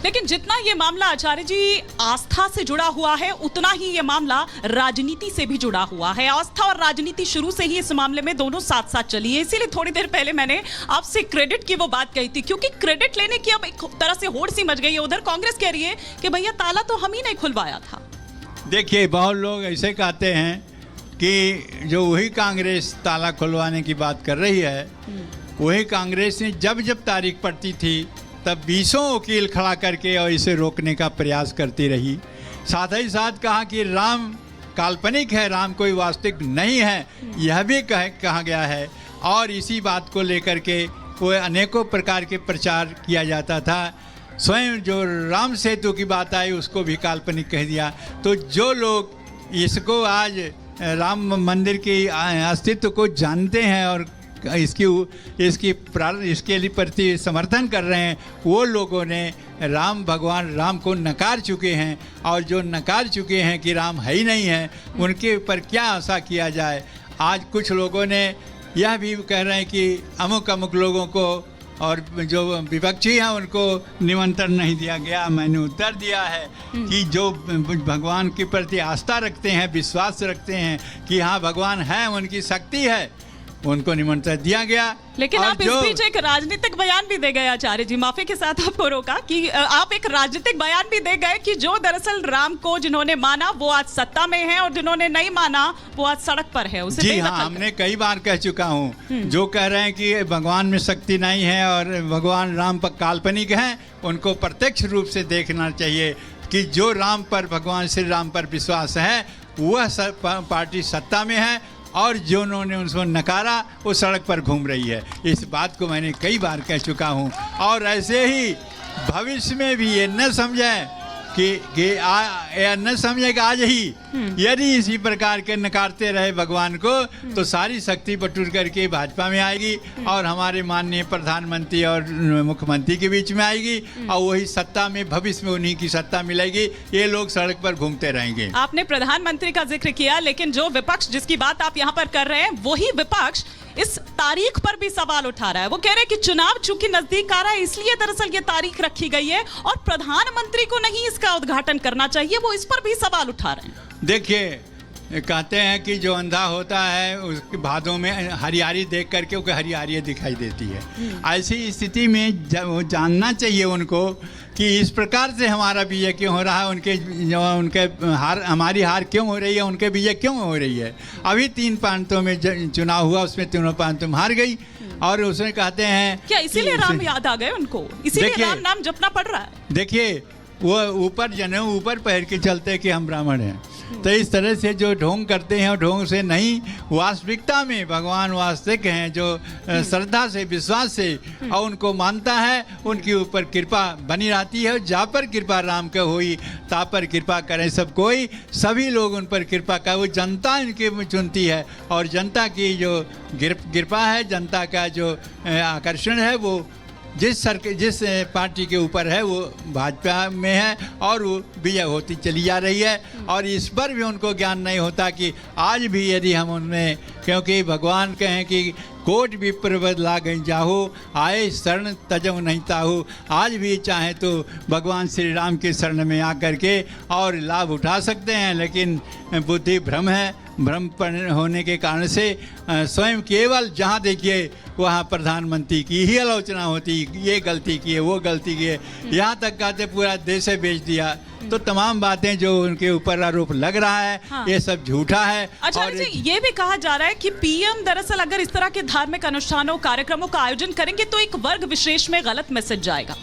लेकिन जितना ये मामला आचार्य जी आस्था से जुड़ा हुआ है, उतना ही ये मामला राजनीति से भी जुड़ा हुआ है। आस्था और राजनीति शुरू से ही इस मामले में दोनों साथ साथ चली है। इसीलिए थोड़ी देर पहले मैंने आपसे क्रेडिट की वो बात कही थी, क्योंकि क्रेडिट लेने की अब एक तरह से होड़ सी मच गई है। उधर कांग्रेस कह रही है कि भैया ताला तो हम ही नहीं खुलवाया था। देखिए, बहुत लोग ऐसे कहते हैं कि जो वही कांग्रेस ताला खुलवाने की बात कर रही है, वही कांग्रेस ने जब जब तारीख पड़ती थी तब 20 वकील खड़ा करके और इसे रोकने का प्रयास करती रही। साथ ही साथ कहा कि राम काल्पनिक है, राम कोई वास्तविक नहीं है, यह भी कहा गया है। और इसी बात को लेकर के वो अनेकों प्रकार के प्रचार किया जाता था। स्वयं जो राम सेतु की बात आई उसको भी काल्पनिक कह दिया। तो जो लोग इसको आज राम मंदिर के अस्तित्व को जानते हैं और इसके लिए प्रति समर्थन कर रहे हैं, वो लोगों ने भगवान राम को नकार चुके हैं। और जो नकार चुके हैं कि राम है ही नहीं है, उनके ऊपर क्या आशा किया जाए। आज कुछ लोगों ने यह भी कह रहे हैं कि अमुक अमुक लोगों को और जो विपक्षी हैं उनको निमंत्रण नहीं दिया गया। मैंने उत्तर दिया है कि जो भगवान के प्रति आस्था रखते हैं, विश्वास रखते हैं कि हाँ भगवान है, उनकी शक्ति है, उनको निमंत्रण दिया गया। लेकिन आप इस बीच एक राजनीतिक बयान भी दे गए आचार्य जी, माफी के साथ आपको रोका, कि आप एक राजनीतिक बयान भी दे गए कि जो दरअसल राम को जिन्होंने माना वो आज सत्ता में है और जिन्होंने नहीं माना वो आज सड़क पर है। उसे जी हाँ, हमने कई बार कह चुका हूँ। जो कह रहे हैं कि भगवान में शक्ति नहीं है और भगवान राम पर काल्पनिक है, उनको प्रत्यक्ष रूप से देखना चाहिए कि जो राम पर, भगवान श्री राम पर विश्वास है, वह पार्टी सत्ता में है और जो उन्होंने उसको नकारा वो सड़क पर घूम रही है। इस बात को मैंने कई बार कह चुका हूँ। और ऐसे ही भविष्य में भी ये न समझें न समझे कि आज ही यदि इसी प्रकार के नकारते रहे भगवान को, तो सारी शक्ति बटूर करके भाजपा में आएगी और हमारे माननीय प्रधानमंत्री और मुख्यमंत्री के बीच में आएगी और वही सत्ता में, भविष्य में उन्हीं की सत्ता मिलेगी। ये लोग सड़क पर घूमते रहेंगे। आपने प्रधानमंत्री का जिक्र किया, लेकिन जो विपक्ष जिसकी बात आप यहाँ पर कर रहे हैं, वही विपक्ष इस तारीख पर भी सवाल उठा रहा है। वो कह रहे हैं कि चुनाव चूंकि नजदीक आ रहा है इसलिए दरअसल ये तारीख रखी गई है और प्रधानमंत्री को नहीं इसका उद्घाटन करना चाहिए। वो इस पर भी सवाल उठा रहे हैं। देखिए, कहते हैं कि जो अंधा होता है उसके भादों में हरियाली देख करके उसको हरियाली दिखाई देती है। ऐसी स्थिति में जानना चाहिए उनको कि इस प्रकार से हमारा विजय क्यों हो रहा है, उनके हमारी हार क्यों हो रही है, उनके विजय क्यों हो रही है। अभी 3 प्रांतों में चुनाव हुआ, उसमें 3 प्रांतों में हार गई और उसमें कहते हैं क्या इसीलिए राम याद आ गए उनको, इसीलिए राम नाम जपना पड़ रहा है। देखिए, वो ऊपर जनेऊ ऊपर पहन के चलते कि हम ब्राह्मण हैं, तो इस तरह से जो ढोंग करते हैं, ढोंग से नहीं, वास्तविकता में भगवान वास्तविक हैं। जो श्रद्धा से, विश्वास से और उनको मानता है, उनके ऊपर कृपा बनी रहती है। जा पर कृपा राम का होई, ता पर कृपा करें सब कोई। सभी लोग उन पर कृपा का, वो जनता इनके चुनती है और जनता की जो कृपा है, जनता का जो आकर्षण है, वो जिस पार्टी के ऊपर है वो भाजपा में है और वो विजय होती चली जा रही है। और इस पर भी उनको ज्ञान नहीं होता कि आज भी यदि हम उनमें, क्योंकि भगवान कहें कि कोट विप्र लागई जाहो, आए शरण तजऊ नहीं ताहू। आज भी चाहे तो भगवान श्री राम के शरण में आकर के और लाभ उठा सकते हैं, लेकिन बुद्धि भ्रम है। भ्रम होने के कारण से स्वयं केवल जहाँ देखिए वहाँ प्रधानमंत्री की ही आलोचना होती, ये गलती की है, वो गलती की है, यहाँ तक कहते पूरा देश बेच दिया। तो तमाम बातें जो उनके ऊपर आरोप लग रहा है, हाँ। ये सब झूठा है। अच्छा जी, ये भी कहा जा रहा है कि पीएम दरअसल अगर इस तरह के धार्मिक अनुष्ठानों, कार्यक्रमों का आयोजन करेंगे तो एक वर्ग विशेष में गलत मैसेज जाएगा।